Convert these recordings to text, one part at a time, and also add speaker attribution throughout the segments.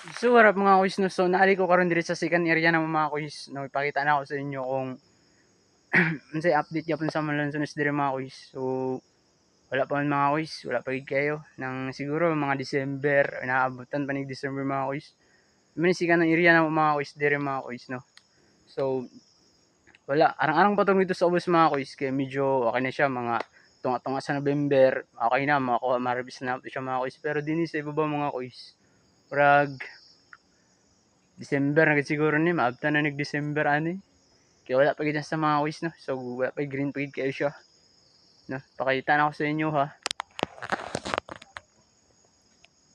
Speaker 1: So, harap mga kuis no. So, naali ko karon diri sa second area ng mga kuis no. Ipakita na ako sa inyo kung unsay update gyapon sa Malansones diri mga kuis. So, wala pa man mga kuis, wala pa gid kayo nang siguro mga December, inaabutan pa ni December mga kuis. Manisikan ng area ng mga kuis diri mga kuis no. So, wala arang-arang pa tong dito sa ubos mga kuis kay medyo okay na siya mga tunga-tunga sa November, okay na makuha ma-harvest na siya mga kuis. Pero dinhi sa ibaba mga kuis, murag December na gid siguro ni maabtan na nig December ani. Kaya wala pa gid sa mga kuis no. So wala pa green pa gid kayo siya. No, pakita na ako sa inyo ha.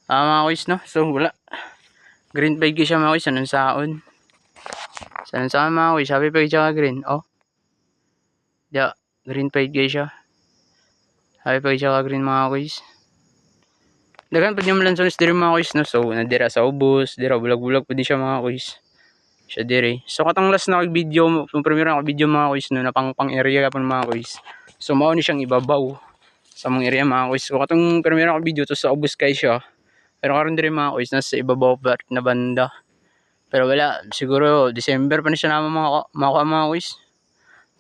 Speaker 1: Mga kuis no. So wala green pa gid siya mga kuis anong saon. Sanong saon mga kuis, sabi pa gid siya green. Oh. Ya, green pa gid siya. Sabi pa gid siya green mga kuis. Daghan pud yung Malansones diri mga kuis no. So nadira sa ubos, dira bulag-bulag pud siya mga kuis. Siya diri. So katong last na video, yung primero na video mga kuis no, na pang area kapon mga kuis. So mao ni siyang ibabaw sa mong area mga kuis. So katong primero na video to sa ubos kay siya. Pero karon diri mga kuis nasa ibabaw part na banda. Pero wala, siguro December pa na siya naman mga kuis.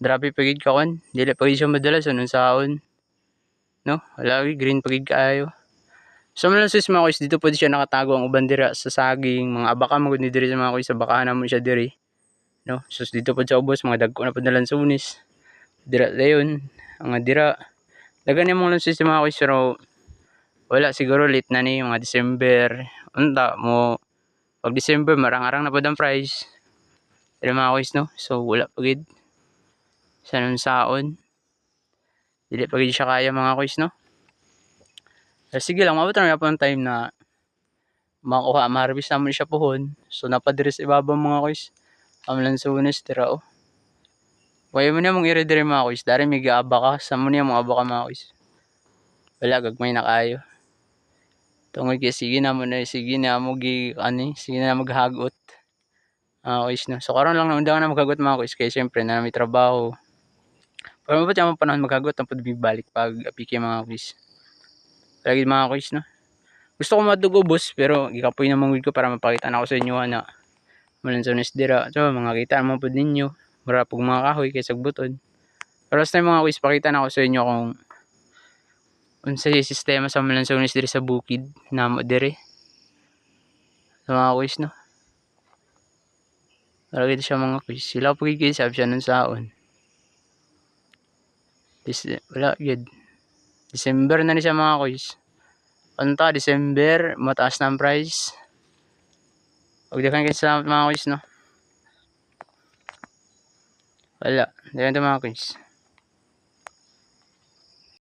Speaker 1: Grabe pa gid kawan, dili pa gid siya madala sa nung saon. No, wala green pa gid kaayo. So Malansones mga kuis, dito pwede siya nakatago ang uban dira sa saging, mga abaka magud ni diri sa mga kuis, sa bakahan mo siya diri. No, so dito pud sa ubos mga dagko na pud na lansones. Dira dayon, ang dira dagan ni mong lansones mga kuis pero wala siguro late na ni mga December. Unta mo pag December marang-arang na pud ang price. Diri mga kuis no. So wala pa gid sa nun saon. Dili pa gid siya kaya mga kuis no. Sige lang, mabot na po ang time na makuha, ma-harvest naman siya pohon. So napadiri sa ibabaw mga kuis. Ang Lansones tira oh. Kaya mo na mong i-ready mga kuis. Dari may gaaba ka. Sa mo niya mga aba ka mga kuis. Wala, gagmay na kayo. Tungod kaya sige na mo na, sige na mo sige na maghagot. Kuis no. So karon lang na undangan na maghagot mga kuis. Kaya syempre na may trabaho. Pero mabot yung panahon maghagot. Ang balik pag apiki mga kuis. Lagi mga kuis no. Gusto ko madugo boss pero gikapoy na mangud ko para mapakita na ako sa inyo na Malansones dira. So mga kita mo pud ninyo. Mura pug mga kahoy kay sagbutod. Pero last time mga kuis pakita na ako sa inyo kung unsay sistema sa Malansones diri sa bukid namo diri. So mga kuis no. Para kita siya mga kuis. Sila pug gid sabi siya nun saon. Wala gid. December na ni siya mga kuis. Unta December, mataas na ang price. Huwag dakan kayo salamat mga kuis no. Wala, dagan ito mga kuis.